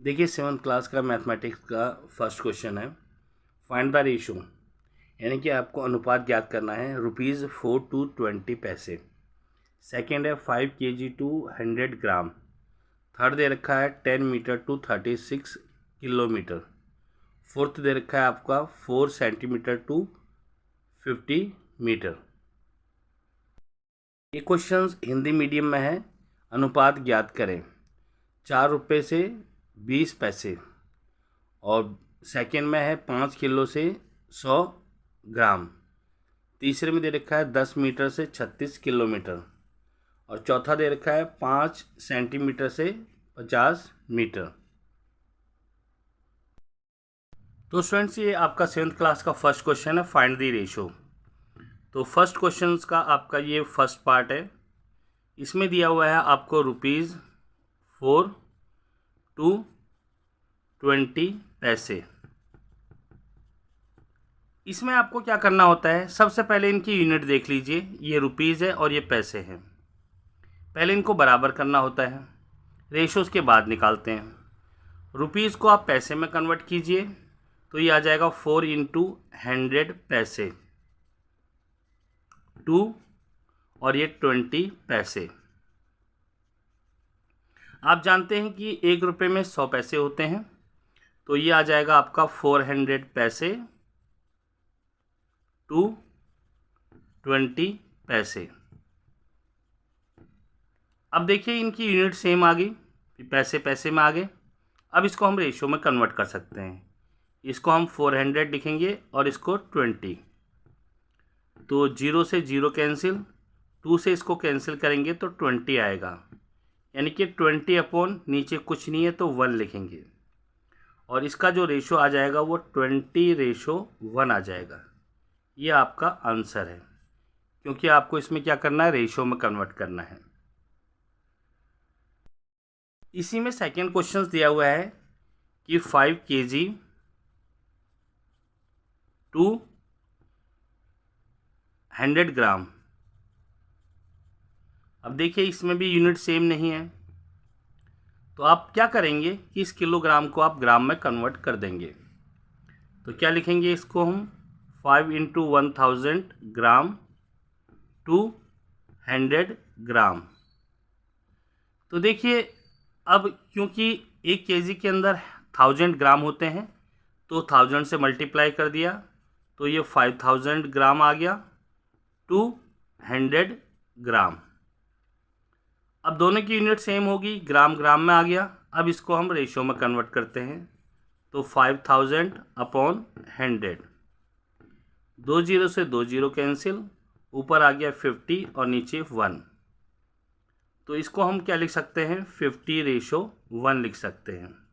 देखिए 7th class का mathematics का फर्स्ट क्वेश्चन है, फाइंड द रेशो, यानी कि आपको अनुपात ज्ञात करना है ₹4 to 20 पैसे। सेकेंड है 5 kg to 100 ग्राम। थर्ड दे रखा है 10 मीटर टू 36 किलोमीटर। फोर्थ दे रखा है आपका 4 सेंटीमीटर टू 50 मीटर। ये क्वेश्चंस हिंदी मीडियम में है। अनुपात ज्ञात करें। 4 रुपये से 20 पैसे और सेकेंड में है 5 किलो से 100 ग्राम। तीसरे में दे रखा है 10 मीटर से 36 किलोमीटर और चौथा दे रखा है 5 सेंटीमीटर से 50 मीटर। तो स्टूडेंट्स, ये आपका 7th क्लास का फर्स्ट क्वेश्चन है, फाइंड द रेशो। तो फर्स्ट क्वेश्चन का आपका ये फर्स्ट पार्ट है। इसमें दिया हुआ है आपको ₹4 to 20 पैसे। इसमें आपको क्या करना होता है, सबसे पहले इनकी यूनिट देख लीजिए। ये रुपीज़ है और ये पैसे हैं। पहले इनको बराबर करना होता है, रेशोज़ के बाद निकालते हैं। रुपीज़ को आप पैसे में कन्वर्ट कीजिए तो ये आ जाएगा 4 into 100 पैसे टू, और ये 20 पैसे। आप जानते हैं कि 1 रुपये में 100 पैसे होते हैं, तो ये आ जाएगा आपका 400 पैसे टू 20 पैसे। अब देखिए इनकी यूनिट सेम आ गई, पैसे पैसे में आ गए। अब इसको हम रेशो में कन्वर्ट कर सकते हैं। इसको हम 400 लिखेंगे और इसको 20। तो 0 से 0 कैंसिल, 2 से इसको कैंसिल करेंगे तो 20 आएगा, यानी कि 20 अपॉन नीचे कुछ नहीं है तो 1 लिखेंगे और इसका जो रेशो आ जाएगा वो 20:1 आ जाएगा। ये आपका आंसर है, क्योंकि आपको इसमें क्या करना है, रेशो में कन्वर्ट करना है। इसी में सेकेंड क्वेश्चन दिया हुआ है कि 5 kg to 100 ग्राम। अब देखिए इसमें भी यूनिट सेम नहीं है, तो आप क्या करेंगे कि इस किलोग्राम को आप ग्राम में कन्वर्ट कर देंगे। तो क्या लिखेंगे, इसको हम 5 into 1000 ग्राम टू 100 ग्राम। तो देखिए अब क्योंकि 1 kg के अंदर 1000 ग्राम होते हैं, तो 1000 से मल्टीप्लाई कर दिया तो ये 5000 ग्राम आ गया टू 100 ग्राम। अब दोनों की यूनिट सेम होगी, ग्राम ग्राम में आ गया। अब इसको हम रेशो में कन्वर्ट करते हैं, तो 5000 अपॉन 100, 2 0 से 2 0 कैंसिल, ऊपर आ गया 50 और नीचे 1। तो इसको हम क्या लिख सकते हैं, 50:1 लिख सकते हैं।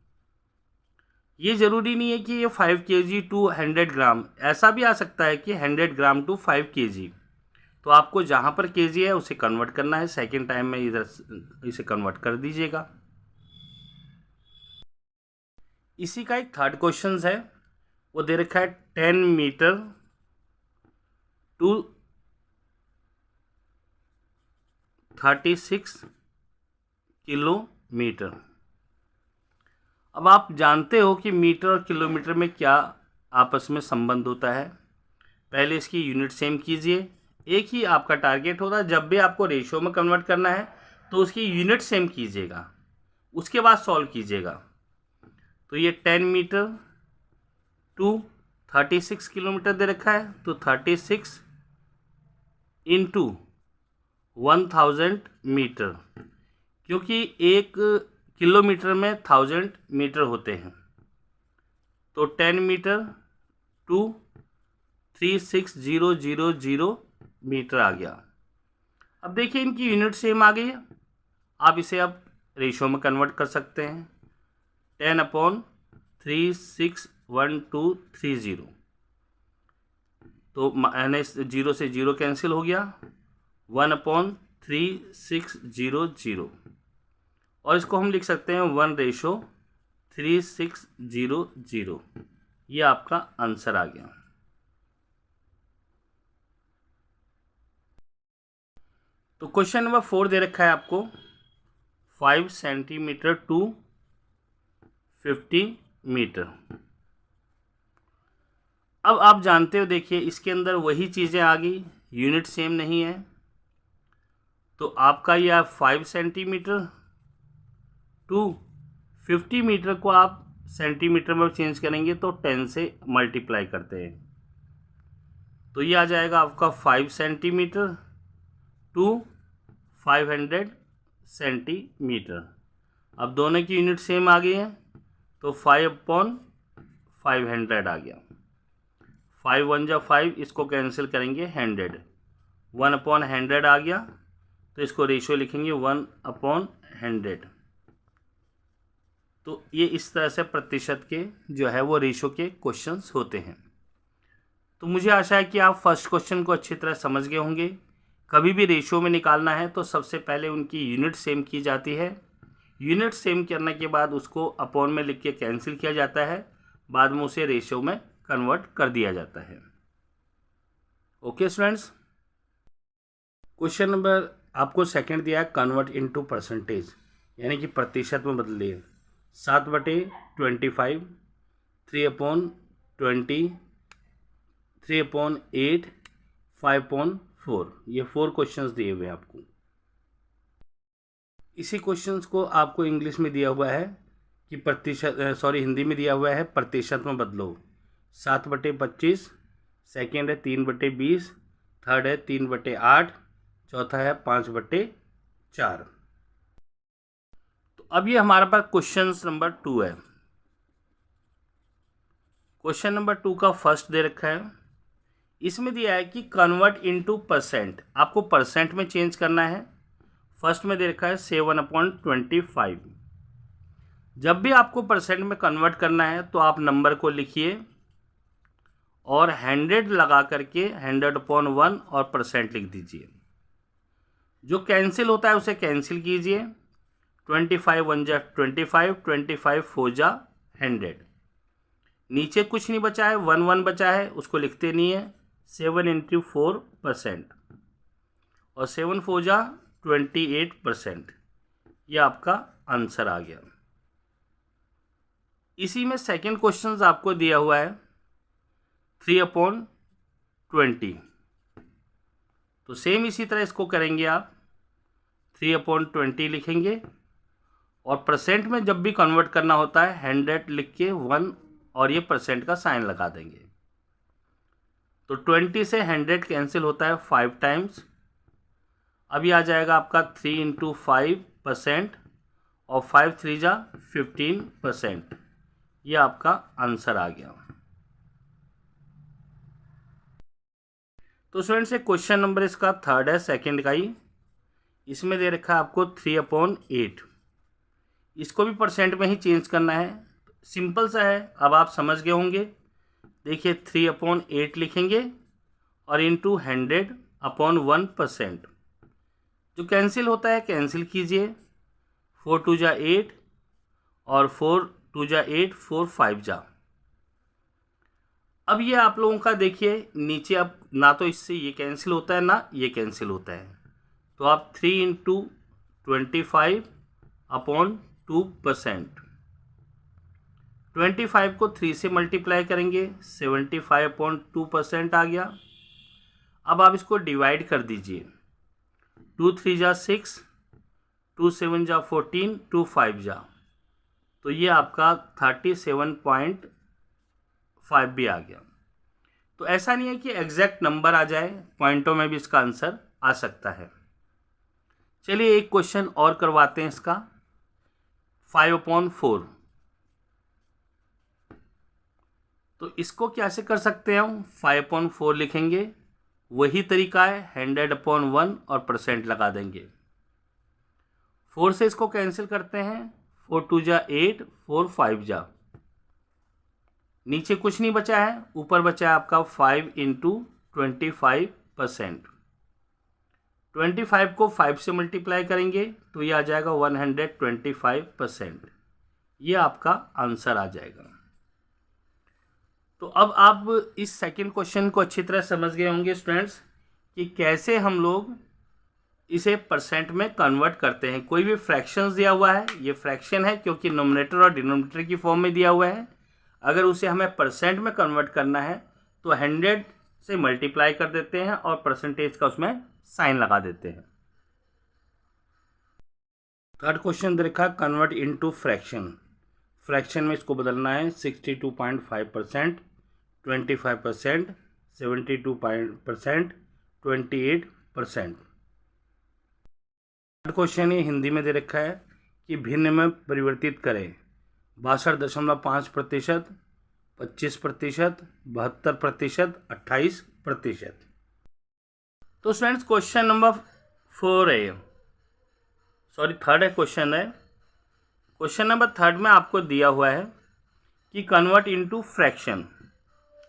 ये ज़रूरी नहीं है कि ये 5 kg टू 100 ग्राम, ऐसा भी आ सकता है कि 100 ग्राम टू 5 kg। तो आपको जहाँ पर kg है उसे कन्वर्ट करना है, सेकेंड टाइम में इधर इसे कन्वर्ट कर दीजिएगा। इसी का एक थर्ड क्वेश्चन है, वो दे रखा है 10 मीटर टू 36 किलोमीटर। अब आप जानते हो कि मीटर और किलोमीटर में क्या आपस में संबंध होता है। पहले इसकी यूनिट सेम कीजिए। एक ही आपका टारगेट होता है, जब भी आपको रेशियो में कन्वर्ट करना है तो उसकी यूनिट सेम कीजिएगा, उसके बाद सॉल्व कीजिएगा। तो ये 10 मीटर टू 36 किलोमीटर दे रखा है, तो 36 इंटू 1000 मीटर, क्योंकि 1 किलोमीटर में 1000 मीटर होते हैं, तो 10 मीटर टू 36000 मीटर आ गया। अब देखिए इनकी यूनिट सेम आ गई है, आप इसे अब रेशो में कन्वर्ट कर सकते हैं। 10/361,230, तो माइनस 0 से 0 कैंसिल हो गया, 1/3600, और इसको हम लिख सकते हैं 1:3600। ये आपका आंसर आ गया। तो क्वेश्चन नंबर 4 दे रखा है आपको 5 सेंटीमीटर टू 50 मीटर। अब आप जानते हो, देखिए इसके अंदर वही चीज़ें आ गई, यूनिट सेम नहीं है, तो आपका यह 5 सेंटीमीटर टू 50 मीटर को आप सेंटीमीटर में चेंज करेंगे तो 10 से मल्टीप्लाई करते हैं, तो ये आ जाएगा आपका 5 सेंटीमीटर टू 500 सेंटीमीटर। अब दोनों की यूनिट सेम आ गई है, तो 5/500 आ गया। 5 1 जा 5, इसको कैंसिल करेंगे 100, 1/100 आ गया, तो इसको रेशियो लिखेंगे 1/100। तो ये इस तरह से प्रतिशत के जो है वो रेशियो के क्वेश्चंस होते हैं। तो मुझे आशा है कि आप फर्स्ट क्वेश्चन को अच्छी तरह समझ गए होंगे। कभी भी रेशियो में निकालना है तो सबसे पहले उनकी यूनिट सेम की जाती है, यूनिट सेम करने के बाद उसको अपॉन में लिख के कैंसिल किया जाता है, बाद में उसे रेशियो में कन्वर्ट कर दिया जाता है। ओके स्टूडेंट्स, क्वेश्चन नंबर आपको सेकंड दिया है, कन्वर्ट इनटू परसेंटेज, यानी कि प्रतिशत में बदलिए। 7/25, 3/20, 3/8, 5/4, ये 4 क्वेश्चंस दिए हुए हैं आपको। इसी क्वेश्चंस को आपको इंग्लिश में दिया हुआ है कि हिंदी में दिया हुआ है, प्रतिशत में बदलो। 7/25, सेकेंड है 3/20, थर्ड है 3/8, चौथा है 5/4। तो अब ये हमारे पास क्वेश्चन नंबर 2 है। क्वेश्चन नंबर 2 का फर्स्ट दे रखा है, इसमें दिया है कि कन्वर्ट इनटू परसेंट, आपको परसेंट में चेंज करना है। फर्स्ट में दे रखा है 7/25। जब भी आपको परसेंट में कन्वर्ट करना है तो आप नंबर को लिखिए और 100 लगा करके 100/1 और परसेंट लिख दीजिए। जो कैंसिल होता है उसे कैंसिल कीजिए। 25 1 जा 25, 25 4 जा 100। नीचे कुछ नहीं बचा है, 1 1 बचा है, उसको लिखते नहीं है। 7 × 4%, और 7 4 जा 28%। ये आपका आंसर आ गया। इसी में सेकंड क्वेश्चन आपको दिया हुआ है 3/20, तो सेम इसी तरह इसको करेंगे आप। 3/20 लिखेंगे, और परसेंट में जब भी कन्वर्ट करना होता है 100 लिख के 1 और ये परसेंट का साइन लगा देंगे। तो 20 से 100 कैंसिल होता है 5 टाइम्स। अभी आ जाएगा आपका 3 × 5%, और 5 3 जा 15%। ये आपका आंसर आ गया। तो स्टूडेंट्स, क्वेश्चन नंबर इसका थर्ड है, सेकंड का ही। इसमें दे रखा है आपको 3/8, इसको भी परसेंट में ही चेंज करना है। सिंपल सा है, अब आप समझ गए होंगे। देखिए 3/8 लिखेंगे और इंटू 100/1%। जो कैंसिल होता है कैंसिल कीजिए। 4 2 जा 8, और 4 2 जा 8, 4 5 जा। अब ये आप लोगों का देखिए नीचे, अब ना तो इससे ये कैंसिल होता है ना ये कैंसिल होता है, तो आप 3 × 25/2%। 25 को 3 से मल्टीप्लाई करेंगे, 75/2% आ गया। अब आप इसको डिवाइड कर दीजिए। 2 3 जा 6, 2 7 जा 14, 2 5 जा, तो ये आपका 37.5 भी आ गया। तो ऐसा नहीं है कि एग्जैक्ट नंबर आ जाए, पॉइंटों में भी इसका आंसर आ सकता है। चलिए एक क्वेश्चन और करवाते हैं इसका। 5/4, तो इसको कैसे कर सकते हैं हम? 5/4 लिखेंगे, वही तरीका है, 100/1 और परसेंट लगा देंगे। 4 से इसको कैंसिल करते हैं, 4 2 जा 8, 4 5 जा। नीचे कुछ नहीं बचा है, ऊपर बचा है आपका 5 × 25%। 25 को 5 से मल्टीप्लाई करेंगे तो ये आ जाएगा 125%। ये आपका आंसर आ जाएगा। तो अब आप इस सेकंड क्वेश्चन को अच्छी तरह समझ गए होंगे स्टूडेंट्स कि कैसे हम लोग इसे परसेंट में कन्वर्ट करते हैं। कोई भी फ्रैक्शंस दिया हुआ है, ये फ्रैक्शन है क्योंकि नोमिनेटर और डिनोमिनेटर की फॉर्म में दिया हुआ है। अगर उसे हमें परसेंट में कन्वर्ट करना है तो 100 से मल्टीप्लाई कर देते हैं और परसेंटेज का उसमें साइन लगा देते हैं। थर्ड क्वेश्चन दे रखा है कन्वर्ट इनटू फ्रैक्शन। फ्रैक्शन में इसको बदलना है 62.5%, 25%, 72%, 28%। थर्ड क्वेश्चन ये हिंदी में दे रखा है कि भिन्न में परिवर्तित करें 62.5%, 25%, 72%, 28%। तो स्टूडेंट्स क्वेश्चन नंबर 4 है, सॉरी थर्ड है क्वेश्चन है। क्वेश्चन नंबर थर्ड में आपको दिया हुआ है कि कन्वर्ट इनटू फ्रैक्शन,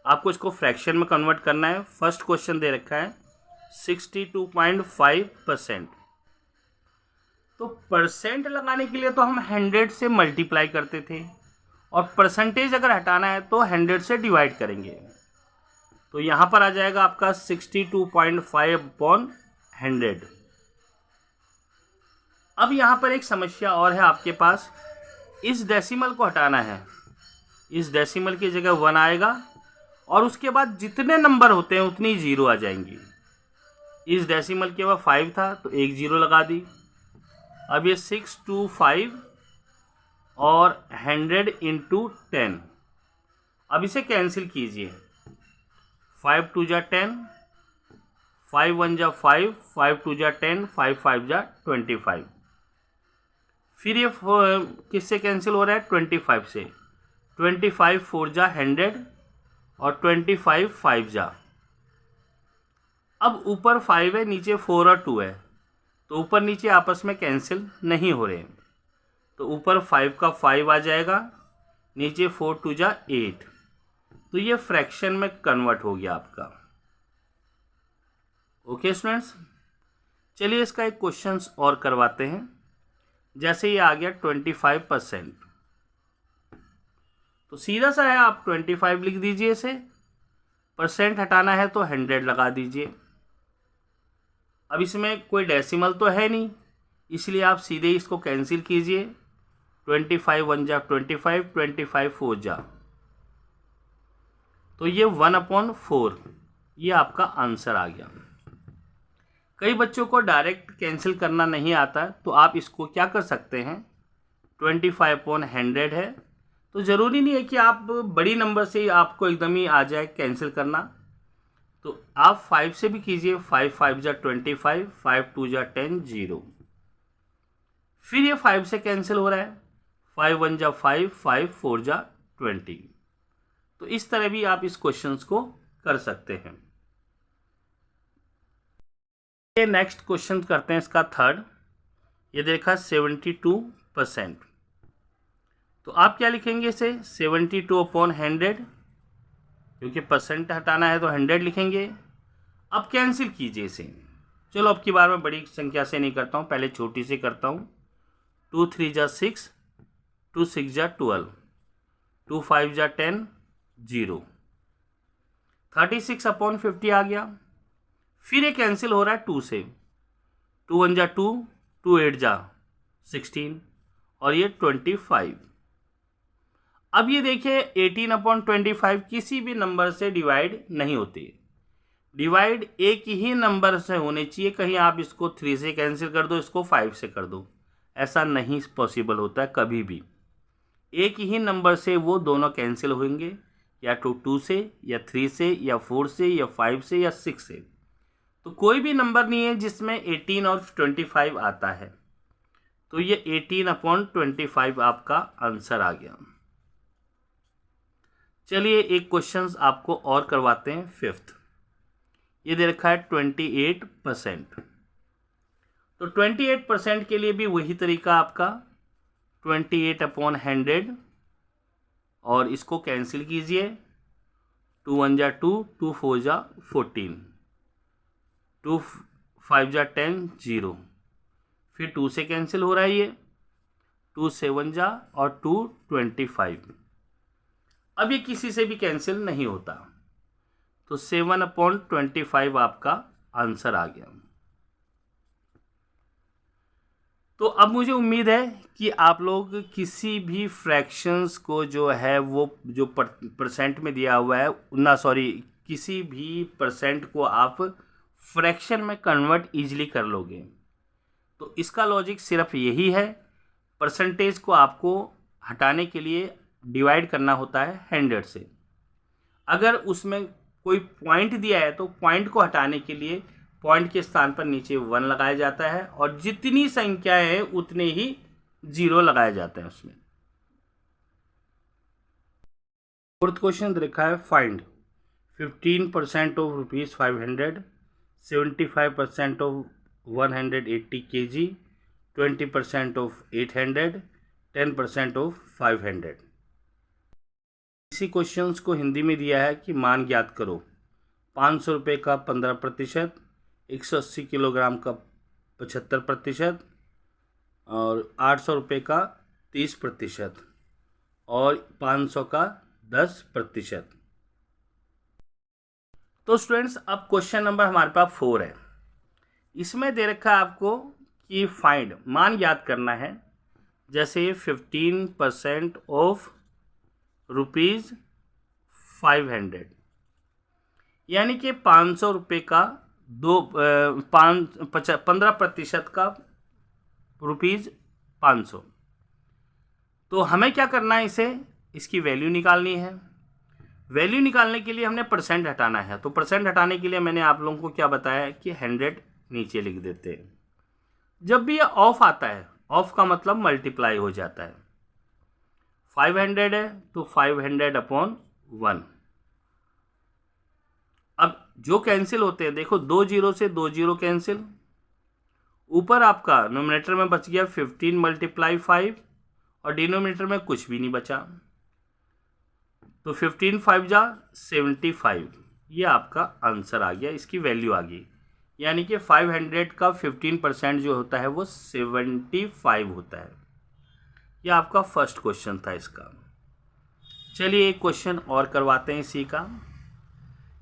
आपको इसको फ्रैक्शन में कन्वर्ट करना है। फर्स्ट क्वेश्चन दे रखा है 62.5%। तो परसेंट लगाने के लिए तो हम 100 से मल्टीप्लाई करते थे और परसेंटेज अगर हटाना है तो 100 से डिवाइड करेंगे। तो यहाँ पर आ जाएगा आपका 62.5/100। अब यहाँ पर एक समस्या और है आपके पास, इस डेसिमल को हटाना है। इस डेसिमल की जगह 1 आएगा और उसके बाद जितने नंबर होते हैं उतनी जीरो आ जाएंगी। इस डेसिमल के बाद 5 था तो एक जीरो लगा दी। अब ये 625 और 100 × 10, अब इसे कैंसिल कीजिए। 5 2 जा 10, 5 1 जा 5, 5 2 जा 10, 5 5 जा 25। फिर ये किससे कैंसिल हो रहा है? 25 से। 25 4 जा 100 और 25 5 जा। अब ऊपर 5 है, नीचे 4 और 2 है, तो ऊपर नीचे आपस में कैंसिल नहीं हो रहे, तो ऊपर 5 का 5 आ जाएगा, नीचे 4 2 जा 8। तो ये फ्रैक्शन में कन्वर्ट हो गया आपका। ओके स्टूडेंट्स, चलिए इसका एक क्वेश्चन और करवाते हैं। जैसे ये आ गया 25%, तो सीधा सा है, आप 25 लिख दीजिए इसे। परसेंट हटाना है तो 100 लगा दीजिए। अब इसमें कोई डेसिमल तो है नहीं, इसलिए आप सीधे इसको कैंसिल कीजिए। 25 1 जा 25, 25 4 जा, तो ये 1/4, ये आपका आंसर आ गया। कई बच्चों को डायरेक्ट कैंसिल करना नहीं आता, तो आप इसको क्या कर सकते हैं, 25/100 है, तो ज़रूरी नहीं है कि आप बड़ी नंबर से आपको एकदम ही आ जाए कैंसिल करना, तो आप 5 से भी कीजिए। 5 5 जा 25, 5 2 जा 10, 0। फिर ये 5 से कैंसिल हो रहा है, 5 1 जा 5, 5 4 जा 20। तो इस तरह भी आप इस क्वेश्चन को कर सकते हैं। ये नेक्स्ट क्वेश्चन करते हैं इसका थर्ड। ये देखा 72%, तो आप क्या लिखेंगे इसे? 72/100, क्योंकि परसेंट हटाना है तो 100 लिखेंगे। अब कैंसिल कीजिए इसे। चलो अब की बार मैं बड़ी संख्या से नहीं करता हूँ, पहले छोटी से करता हूँ। 2 3 जा 6, 2 6 जा 12, 2 5 जा 10, 0। 36/50 आ गया। फिर ये कैंसिल हो रहा है 2 से। 2 1 जा 2, 2 8 जा 16 और ये 25। अब ये देखिए 18/25 किसी भी नंबर से डिवाइड नहीं होती। डिवाइड एक ही नंबर से होने चाहिए। कहीं आप इसको 3 से कैंसिल कर दो, इसको 5 से कर दो, ऐसा नहीं पॉसिबल होता है कभी भी। एक ही नंबर से वो दोनों कैंसिल होंगे, या तो 2 से, या 3 से, या 4 से, या 5 से, या 6 से। तो कोई भी नंबर नहीं है जिसमें 18 और 25 आता है, तो ये 18/25 आपका आंसर आ गया। चलिए एक क्वेश्चन आपको और करवाते हैं, फिफ्थ। ये दे रखा है 28%, तो 28% के लिए भी वही तरीका आपका, 28/100 और इसको कैंसिल कीजिए। 2 1 जा 2, 2 4 जा 14, 2 5 जा 10, 0। फिर 2 से कैंसिल हो रहा है, ये 2 7 जा और 2 25। अब ये किसी से भी कैंसिल नहीं होता, तो 7/25 आपका आंसर आ गया। तो अब मुझे उम्मीद है कि आप लोग किसी भी फ्रैक्शंस को जो है वो जो परसेंट में दिया हुआ है ना, सॉरी, किसी भी परसेंट को आप फ्रैक्शन में कन्वर्ट ईजिली कर लोगे। तो इसका लॉजिक सिर्फ यही है, परसेंटेज को आपको हटाने के लिए डिवाइड करना होता है 100 से। अगर उसमें कोई पॉइंट दिया है तो पॉइंट को हटाने के लिए पॉइंट के स्थान पर नीचे 1 लगाया जाता है और जितनी संख्या है उतने ही 0 लगाया जाता है उसमें। फोर्थ क्वेश्चन लिखा है find 15% of ₹500, 75% of 180 kg, 20% of 800, 10% of 500। इसी क्वेश्चंस को हिंदी में दिया है कि मान ज्ञात करो। 500 रुपये का 15%, 180 किलोग्राम का 75% और 800 रुपये का 30% और 500 का 10%। तो स्टूडेंट्स अब क्वेश्चन नंबर हमारे पास 4 है। इसमें दे रखा है आपको कि फाइंड, मान याद करना है। जैसे 15% ऑफ ₹500, यानी कि 500 रुपये का 15% का ₹500। तो हमें क्या करना है, इसकी वैल्यू निकालनी है। वैल्यू निकालने के लिए हमने परसेंट हटाना है। तो परसेंट हटाने के लिए मैंने आप लोगों को क्या बताया कि 100 नीचे लिख देते हैं। जब भी ये ऑफ आता है, ऑफ का मतलब मल्टीप्लाई हो जाता है। 500 है तो 500/1। अब जो कैंसिल होते हैं, देखो 2 0 से 2 0 कैंसिल। ऊपर आपका नोमिनेटर में बच गया 15 × 5 और डिनोमिनेटर में कुछ भी नहीं बचा। तो 15 5 जा 75, ये आपका आंसर आ गया, इसकी वैल्यू आ गई। यानी कि 500 का 15% जो होता है वो 75 होता है। यह आपका फर्स्ट क्वेश्चन था इसका। चलिए एक क्वेश्चन और करवाते हैं इसी का।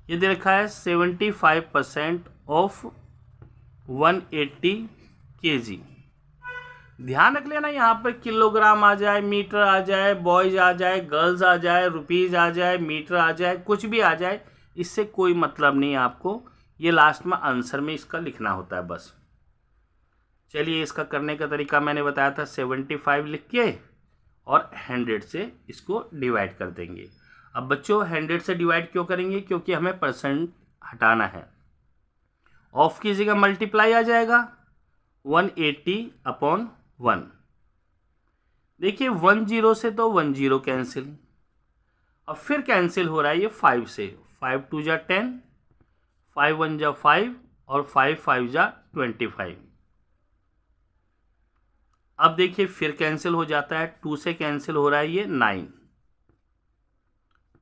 ये दे रखा है 75% ऑफ 180 kg। ध्यान रख लेना, यहाँ पर किलोग्राम आ जाए, मीटर आ जाए, बॉयज आ जाए, गर्ल्स आ जाए, रुपीज़ आ जाए, मीटर आ जाए, कुछ भी आ जाए, इससे कोई मतलब नहीं है आपको। ये लास्ट में आंसर में इसका लिखना होता है बस। चलिए इसका करने का तरीका मैंने बताया था, 75 लिख के और 100 से इसको डिवाइड कर देंगे। अब बच्चों 100 से डिवाइड क्यों करेंगे, क्योंकि हमें परसेंट हटाना है। ऑफ की जगह मल्टीप्लाई आ जाएगा 180/1। देखिए 1 0 से तो 1 0 कैंसिल। अब फिर कैंसिल हो रहा है ये 5 से। 5 2 जा 10, 5 1 जा 5 और 5 5 जा 25। अब देखिए फिर कैंसिल हो जाता है, 2 से कैंसिल हो रहा है ये 9।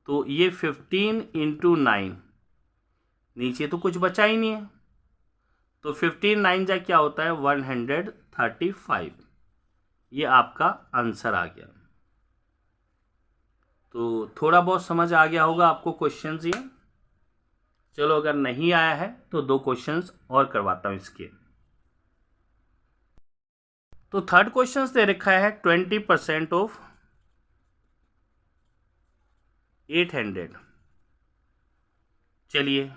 तो ये 15 × 9, नीचे तो कुछ बचा ही नहीं है। तो 15 9 जा क्या होता है 135। ये आपका आंसर आ गया। तो थोड़ा बहुत समझ आ गया होगा आपको क्वेश्चंस ये। चलो अगर नहीं आया है तो 2 क्वेश्चंस और करवाता हूं इसके। तो थर्ड क्वेश्चन दे रखा है 20% ऑफ 800। चलिए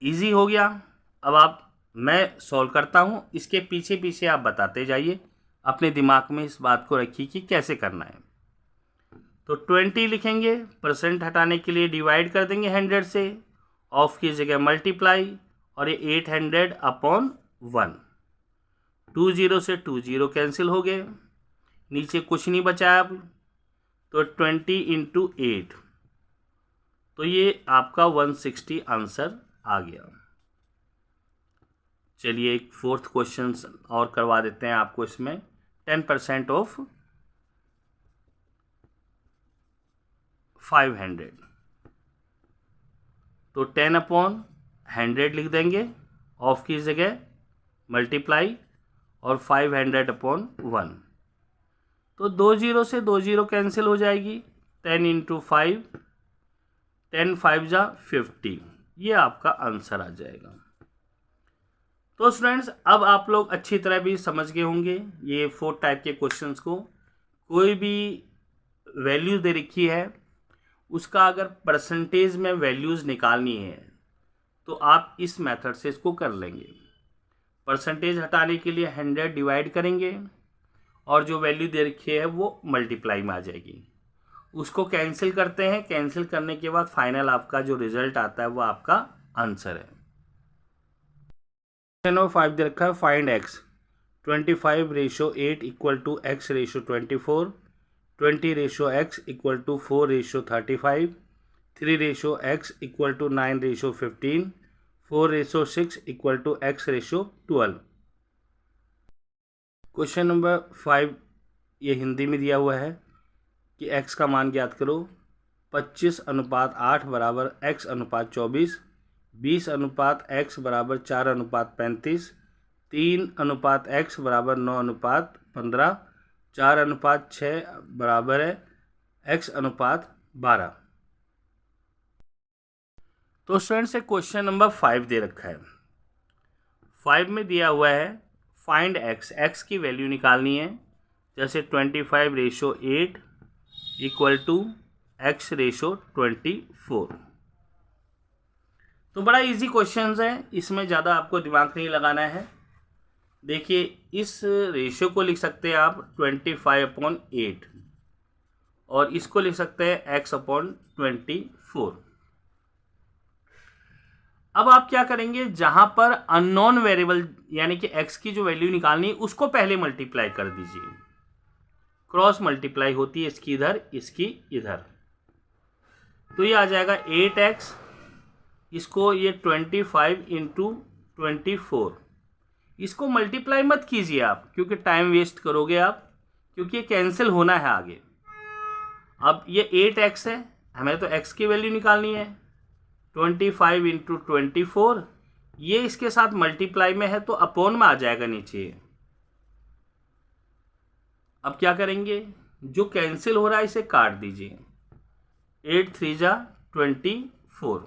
इजी हो गया। अब मैं सॉल्व करता हूँ, इसके पीछे पीछे आप बताते जाइए, अपने दिमाग में इस बात को रखिए कि कैसे करना है। तो 20 लिखेंगे, परसेंट हटाने के लिए डिवाइड कर देंगे 100 से, ऑफ की जगह मल्टीप्लाई और ये 800/1। 2 0 से 2 0 कैंसिल हो गए, नीचे कुछ नहीं बचा अब। तो 20 × 8, तो ये आपका 160 आंसर आ गया। चलिए एक फोर्थ क्वेश्चन और करवा देते हैं आपको इसमें। 10% ऑफ 500, तो 10/100 लिख देंगे, ऑफ की जगह मल्टीप्लाई और 500/1। तो 2 0 से 2 0 कैंसिल हो जाएगी। 10 × 5, 10 5 जा 50, ये आपका आंसर आ जाएगा। तो स्टूडेंट्स अब आप लोग अच्छी तरह भी समझ गए होंगे ये 4 टाइप के क्वेश्चंस को। कोई भी वैल्यू दे रखी है उसका अगर परसेंटेज में वैल्यूज़ निकालनी है तो आप इस मेथड से इसको कर लेंगे। परसेंटेज हटाने के लिए 100 डिवाइड करेंगे और जो वैल्यू दे रखी है वो मल्टीप्लाई में आ जाएगी। उसको कैंसिल करते हैं, कैंसिल करने के बाद फाइनल आपका जो रिजल्ट आता है वो आपका आंसर है। क्वेश्चन नंबर 5 दे रखा है find x 25:8 equal to x ratio 24, 20 ratio x equal to 4 ratio 35, 3 ratio x equal to 9 ratio 15, 4 ratio 6 equal to x ratio 12। Question number 5 ये हिंदी में दिया हुआ है कि x का मान ज्ञात करो। 25:8 बराबर x अनुपात 24, 20:x बराबर 4:35, 3:x बराबर 9:15, 4:6 बराबर है x/12। तो स्टूडेंट्स से क्वेश्चन नंबर 5 दे रखा है। 5 में दिया हुआ है फाइंड x की वैल्यू निकालनी है। जैसे 25:8 इक्वल टू x रेशो 24। तो बड़ा इजी क्वेश्चन है, इसमें ज़्यादा आपको दिमाग नहीं लगाना है। देखिए इस रेशियो को लिख सकते हैं आप 25/8 और इसको लिख सकते हैं x/24। अब आप क्या करेंगे, जहां पर अननोन वेरिएबल यानी कि x की जो वैल्यू निकालनी है उसको पहले मल्टीप्लाई कर दीजिए। क्रॉस मल्टीप्लाई होती है इसकी इधर इसकी इधर, तो ये आ जाएगा 8x। इसको ये 25 × 24, इसको मल्टीप्लाई मत कीजिए आप क्योंकि टाइम वेस्ट करोगे आप, क्योंकि ये कैंसिल होना है आगे। अब ये 8x है, हमें तो x की वैल्यू निकालनी है। 25 × 24 ये इसके साथ मल्टीप्लाई में है तो अपॉन में आ जाएगा नीचे। अब क्या करेंगे, जो कैंसिल हो रहा है इसे काट दीजिए। 8 3 जा 24,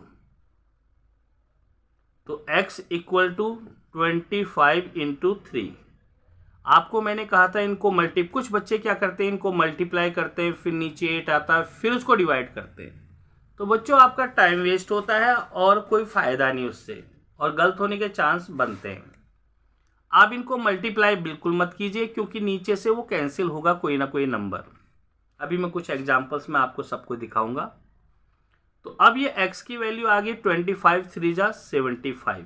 तो x इक्वल टू 25 × 3। आपको मैंने कहा था इनको कुछ बच्चे क्या करते हैं, इनको मल्टीप्लाई करते हैं, फिर नीचे 8 आता है, फिर उसको डिवाइड करते हैं। तो बच्चों आपका टाइम वेस्ट होता है और कोई फ़ायदा नहीं उससे, और गलत होने के चांस बनते हैं। आप इनको मल्टीप्लाई बिल्कुल मत कीजिए क्योंकि नीचे से वो कैंसिल होगा कोई ना कोई नंबर। अभी मैं कुछ एग्जांपल्स में आपको सबको दिखाऊंगा। तो अब ये x की वैल्यू आ गई 25 3 जा 75,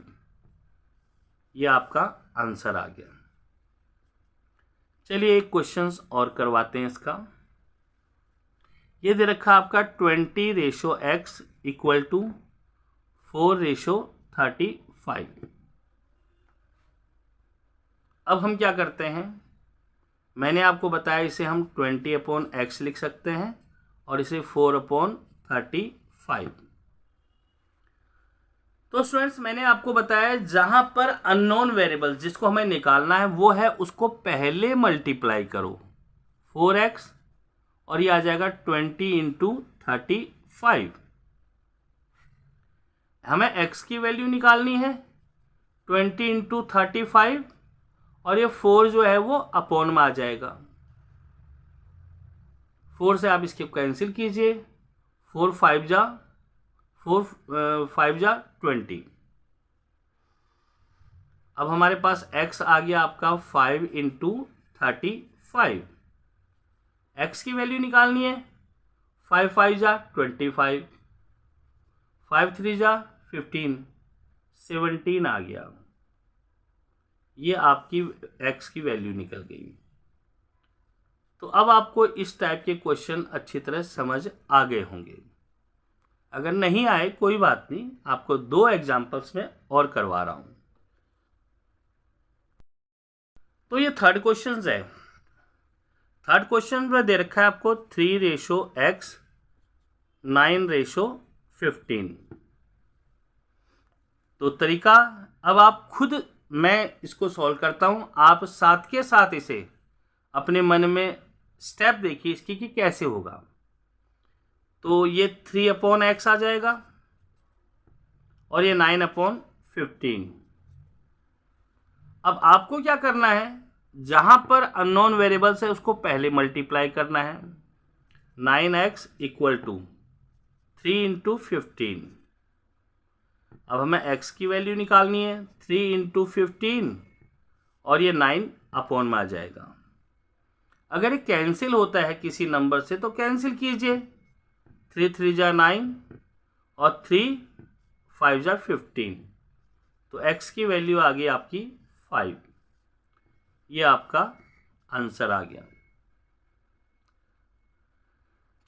ये आपका आंसर आ गया। चलिए एक क्वेश्चन और करवाते हैं इसका। ये दे रखा आपका 20:x इक्वल टू 4:35। अब हम क्या करते हैं, मैंने आपको बताया इसे हम 20/x लिख सकते हैं और इसे 4/35। तो स्टूडेंट्स मैंने आपको बताया जहां पर अननोन वेरिएबल जिसको हमें निकालना है वो है, उसको पहले मल्टीप्लाई करो 4x और ये आ जाएगा 20 × 35। हमें x की वैल्यू निकालनी है 20 × 35 और ये 4 जो है वो अपॉन में आ जाएगा। 4 से आप इसके कैंसिल कीजिए, 4 5 जा 20। अब हमारे पास x आ गया आपका 5 × 35। x की वैल्यू निकालनी है 5 5 जा 25, 5 3 जा 15, 17 आ गया। ये आपकी x की वैल्यू निकल गई। तो अब आपको इस टाइप के क्वेश्चन अच्छी तरह समझ आ गए होंगे। अगर नहीं आए कोई बात नहीं, आपको 2 एग्जाम्पल्स में और करवा रहा हूं। तो ये थर्ड क्वेश्चन है। थर्ड क्वेश्चन में दे रखा है आपको 3:x 9:15। तो तरीका अब आप खुद, मैं इसको सॉल्व करता हूं, आप साथ के साथ इसे अपने मन में स्टेप देखिए इसकी कि कैसे होगा। तो ये 3/x आ जाएगा और ये 9/15। अब आपको क्या करना है, जहां पर अननोन वेरिएबल्स है उसको पहले मल्टीप्लाई करना है। 9x equal to 3 into 15। अब हमें x की वैल्यू निकालनी है, 3 इंटू 15 और ये 9 अपॉन में आ जाएगा। अगर ये कैंसिल होता है किसी नंबर से तो कैंसिल कीजिए, 3 3 जा 9 और 3 5 जा 15, तो x की वैल्यू आ गई आपकी 5। ये आपका आंसर आ गया।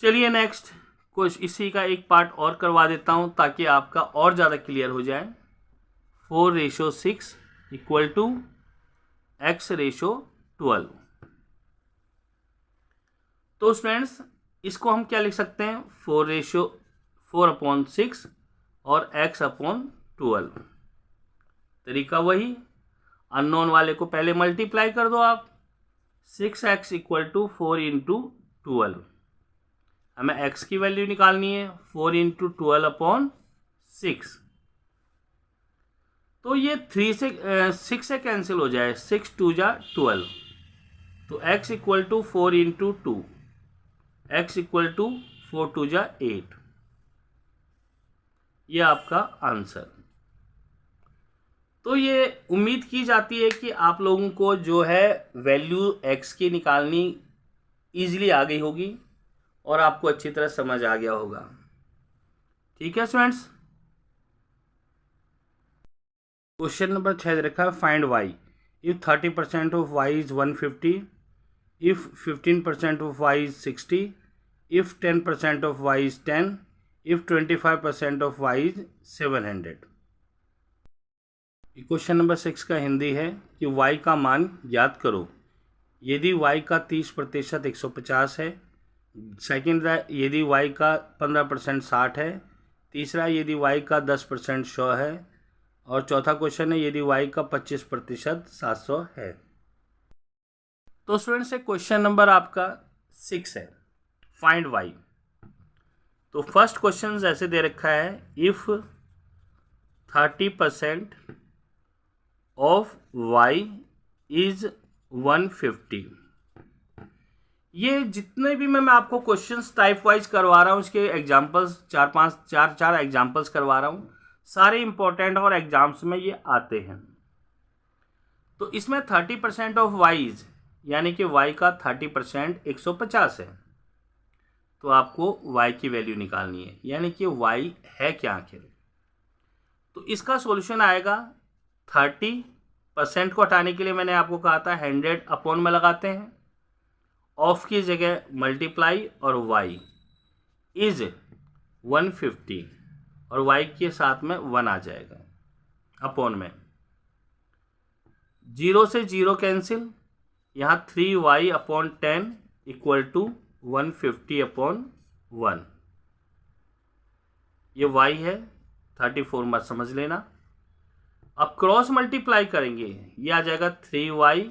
चलिए नेक्स्ट कुछ इसी का एक पार्ट और करवा देता हूं ताकि आपका और ज़्यादा क्लियर हो जाए। 4:6 इक्वल टू x:12। तो स्टूडेंट्स इसको हम क्या लिख सकते हैं, 4:4/6 और x/12। तरीका वही, अननोन वाले को पहले मल्टीप्लाई कर दो आप। 6x equal to 4 into 12। हमें x की वैल्यू निकालनी है, 4 इंटू 12/6। तो ये 6 से कैंसिल हो जाए, 6 2 जा 12, तो x equal to 4 into 2, x equal to 4 2 जा 8। ये आपका आंसर। तो ये उम्मीद की जाती है कि आप लोगों को जो है वैल्यू x की निकालनी ईजिली आ गई होगी और आपको अच्छी तरह समझ आ गया होगा। ठीक है स्टूडेंट्स। क्वेश्चन नंबर 6 रखा है, find y if 30% of y is 150, if 15% of y is 60, if 10% of y is 10, if 25% of y is 700। Question number 6 का हिंदी है कि y का मान ज्ञात करो। यदि y का 30% 150 है, सेकेंड यदि y का 15% 60 है, तीसरा यदि y का 10% 100 है, और चौथा क्वेश्चन है यदि y का 25% 700 है। तो स्टूडेंट्स क्वेश्चन नंबर आपका 6 है, फाइंड y। तो फर्स्ट क्वेश्चन ऐसे दे रखा है, इफ 30% ऑफ y इज 150। ये जितने भी मैं आपको क्वेश्चंस टाइप वाइज करवा रहा हूँ, इसके एग्जांपल्स चार एग्जांपल्स करवा रहा हूँ, सारे इंपॉर्टेंट और एग्जाम्स में ये आते हैं। तो इसमें 30% ऑफ वाइज यानी कि y का 30% 150 है, तो आपको y की वैल्यू निकालनी है, यानी कि y है क्या आखिर। तो इसका सॉल्यूशन आएगा, 30% को हटाने के लिए मैंने आपको कहा था 100 अपॉन में लगाते हैं, ऑफ की जगह मल्टीप्लाई और y इज 150 और y के साथ में 1 आ जाएगा अपॉन में। 0 से 0 कैंसिल, यहाँ 3y upon 10 equal to 150 upon 1। ये y है, 34 मत समझ लेना। अब क्रॉस मल्टीप्लाई करेंगे, ये आ जाएगा 3y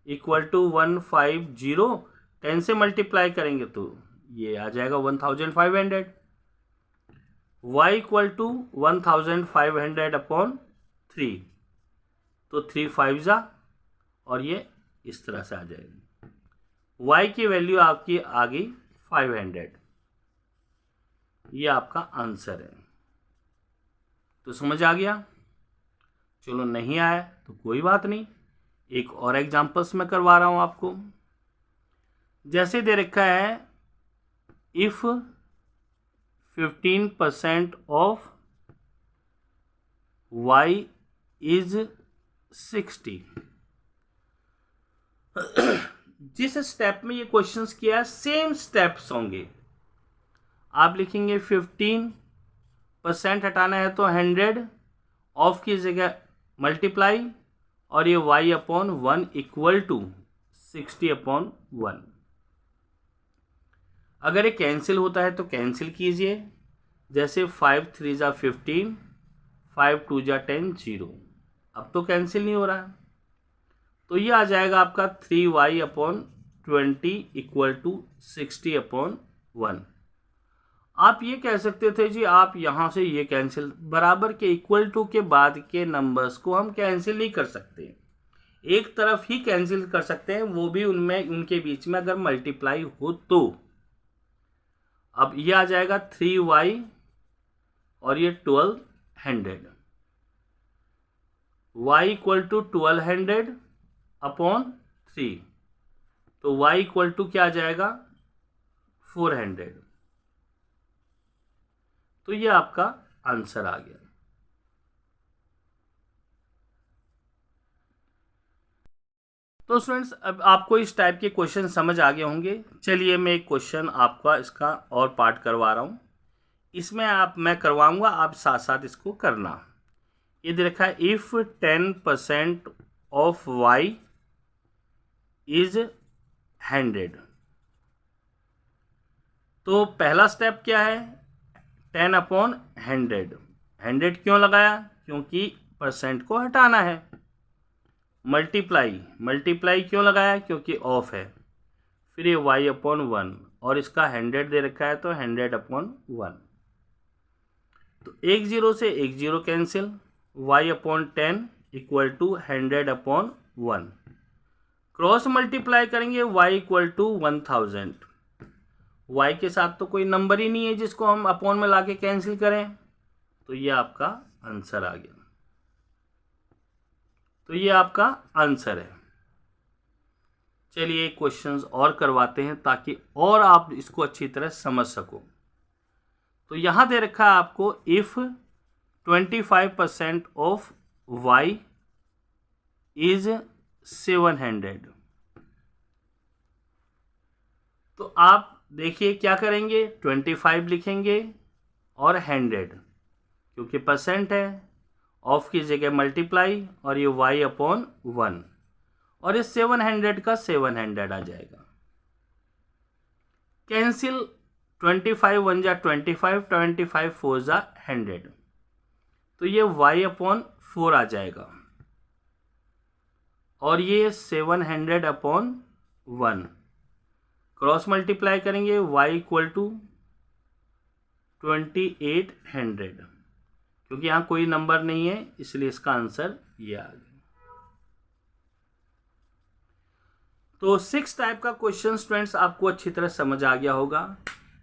इक्वल टू 150, 10 से मल्टीप्लाई करेंगे तो ये आ जाएगा 1500। y इक्वल टू 1500 अपॉन 3, तो 3 5 जा और ये इस तरह से आ जाएगी। y की वैल्यू आपकी आ गई 500। ये आपका आंसर है। तो समझ आ गया। चलो नहीं आया तो कोई बात नहीं, एक और एग्जांपल्स में करवा रहा हूं आपको। जैसे दे रखा है, इफ 15% ऑफ y इज 60। जिस स्टेप में ये क्वेश्चंस किया सेम स्टेप्स होंगे। आप लिखेंगे 15% हटाना है तो 100, ऑफ की जगह मल्टीप्लाई और ये y upon 1 equal to 60 upon 1। अगर ये कैंसिल होता है तो कैंसिल कीजिए, जैसे 5 3 जा 15, 5 2 जा 10, 0। अब तो कैंसिल नहीं हो रहा है, तो ये आ जाएगा आपका 3y upon 20 equal to 60 upon 1। आप ये कह सकते थे जी आप यहाँ से ये कैंसिल, बराबर के इक्वल टू के बाद के नंबर्स को हम कैंसिल नहीं कर सकते, एक तरफ ही कैंसिल कर सकते हैं, वो भी उनमें उनके बीच में अगर मल्टीप्लाई हो तो। अब ये आ जाएगा 3y और ये 1200, y इक्वल टू 1200 अपॉन 3, तो y इक्वल टू क्या आ जाएगा 400। तो ये आपका आंसर आ गया। तो स्टूडेंट्स अब आपको इस टाइप के क्वेश्चन समझ आ गए होंगे। चलिए मैं एक क्वेश्चन आपका इसका और पार्ट करवा रहा हूँ, इसमें मैं करवाऊंगा, आप साथ साथ इसको करना। ये दे रखा है इफ 10% ऑफ y इज 100। तो पहला स्टेप क्या है, 10 अपॉन 100। 100 क्यों लगाया, क्योंकि परसेंट को हटाना है। मल्टीप्लाई क्यों लगाया, क्योंकि ऑफ है। फिर ये y अपॉन 1 और इसका 100 दे रखा है तो 100 अपॉन 1। तो एक जीरो से एक zero cancel, y upon 10 equal to 100 upon 1। Cross multiply करेंगे y इक्वल टू 1000। y के साथ तो कोई नंबर ही नहीं है जिसको हम अपॉन में लाके कैंसिल करें, तो ये आपका आंसर आ गया। तो ये आपका आंसर है। चलिए क्वेश्चंस और करवाते हैं ताकि और आप इसको अच्छी तरह समझ सको। तो यहां दे रखा है आपको इफ 25% ऑफ y इज 700। तो आप देखिए क्या करेंगे, 25 लिखेंगे और 100, क्योंकि परसेंट है, ऑफ की जगह मल्टीप्लाई और ये y अपॉन 1 और ये 700 का 700 आ जाएगा। कैंसिल 25 1 जा 25, 25 4 जा 100, तो ये y अपॉन 4 आ जाएगा और ये 700 अपॉन 1। क्रॉस मल्टीप्लाई करेंगे y इक्वल टू 2800, क्योंकि यहाँ कोई नंबर नहीं है इसलिए इसका आंसर ये आ गया। तो 6 टाइप का क्वेश्चन स्टूडेंट्स आपको अच्छी तरह समझ आ गया होगा।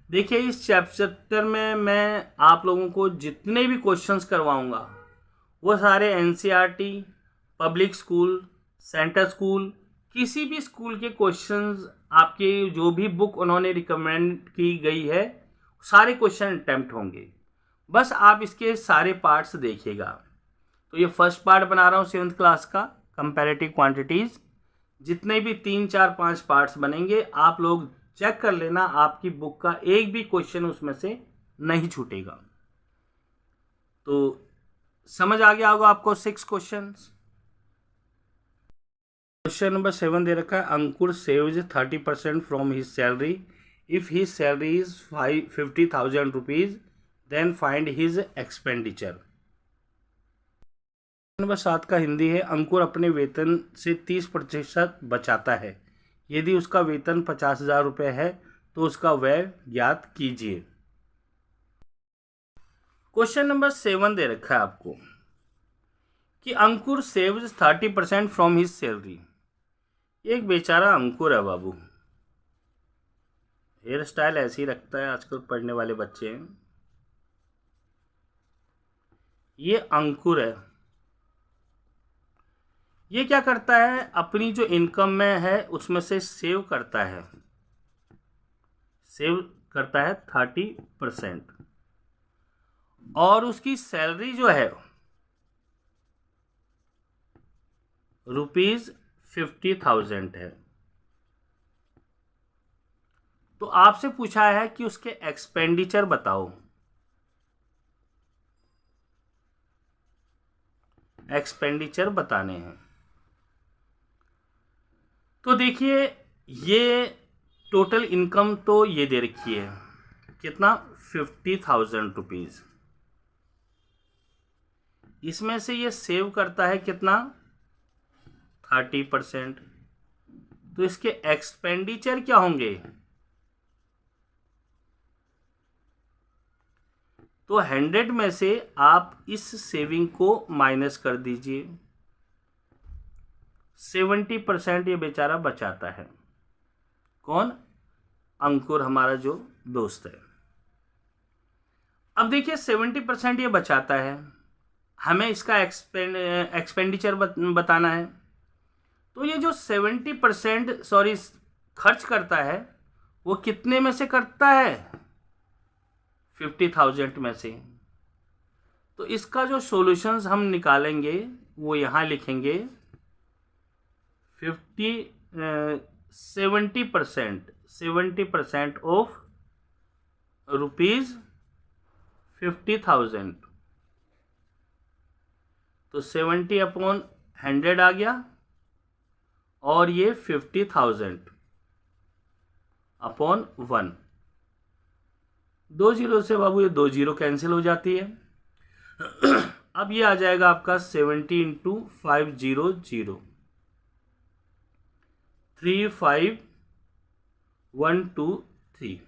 देखिए इस चैप्टर में मैं आप लोगों को जितने भी क्वेश्चंस करवाऊंगा वो सारे NCERT, public school, centre school, किसी भी स्कूल के क्वेश्चंस, आपके जो भी बुक उन्होंने रिकमेंड की गई है सारे क्वेश्चन अटेम्प्ट होंगे। बस आप इसके सारे पार्ट्स देखिएगा। तो ये फर्स्ट पार्ट बना रहा हूँ 7th क्लास का, कंपैरेटिव क्वांटिटीज़। जितने भी 3 4 5 पार्ट्स बनेंगे आप लोग चेक कर लेना, आपकी बुक का एक भी क्वेश्चन उसमें से नहीं छूटेगा। तो समझ आ गया होगा आपको 6 क्वेश्चंस। क्वेश्चन नंबर 7 दे रखा है Ankur saves 30% from his salary if his salary is 50,000 rupees then find his expenditure. Number 7 का हिंदी है अंकुर अपने वेतन से 30% बचाता है, यदि उसका वेतन 50,000 रुपये है तो उसका व्यय ज्ञात कीजिए। क्वेश्चन नंबर 7 दे रखा है आपको कि अंकुर सेव्स 30% फ्रॉम हिज सैलरी। एक बेचारा अंकुर है बाबू, हेयर स्टाइल ऐसे ही रखता है, आजकल पढ़ने वाले बच्चे हैं। ये अंकुर है, ये क्या करता है, अपनी जो इनकम में है उसमें से सेव करता है 30%, और उसकी सैलरी जो है ₹50,000 है। तो आपसे पूछा है कि उसके एक्सपेंडिचर बताओ। एक्सपेंडिचर बताने हैं। तो देखिए ये टोटल इनकम तो ये दे रखी है, कितना 50,000 रुपीज। इसमें से ये सेव करता है कितना 30%। तो इसके एक्सपेंडिचर क्या होंगे, तो 100 में से आप इस सेविंग को माइनस कर दीजिए। 70% ये बेचारा बचाता है। कौन? अंकुर, हमारा जो दोस्त है। अब देखिए 70% ये बचाता है, हमें इसका एक्सपेंडिचर बताना है। तो ये जो 70% खर्च करता है वो कितने में से करता है? 50,000 में से। तो इसका जो सॉल्यूशंस हम निकालेंगे वो यहाँ लिखेंगे 70% ऑफ ₹50,000। तो 70/100 आ गया और ये 50,000/1। 2 जीरो से बाबू ये 2 जीरो कैंसिल हो जाती है। अब ये आ जाएगा आपका 70 × 500 35123।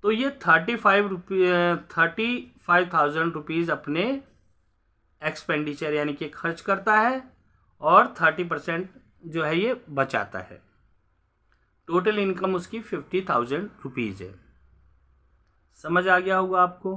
तो ये 35,000 रुपीज़ अपने एक्सपेंडिचर यानी कि खर्च करता है और 30% जो है ये बचाता है। टोटल इनकम उसकी 50,000 रुपीज़ है। समझ आ गया होगा आपको।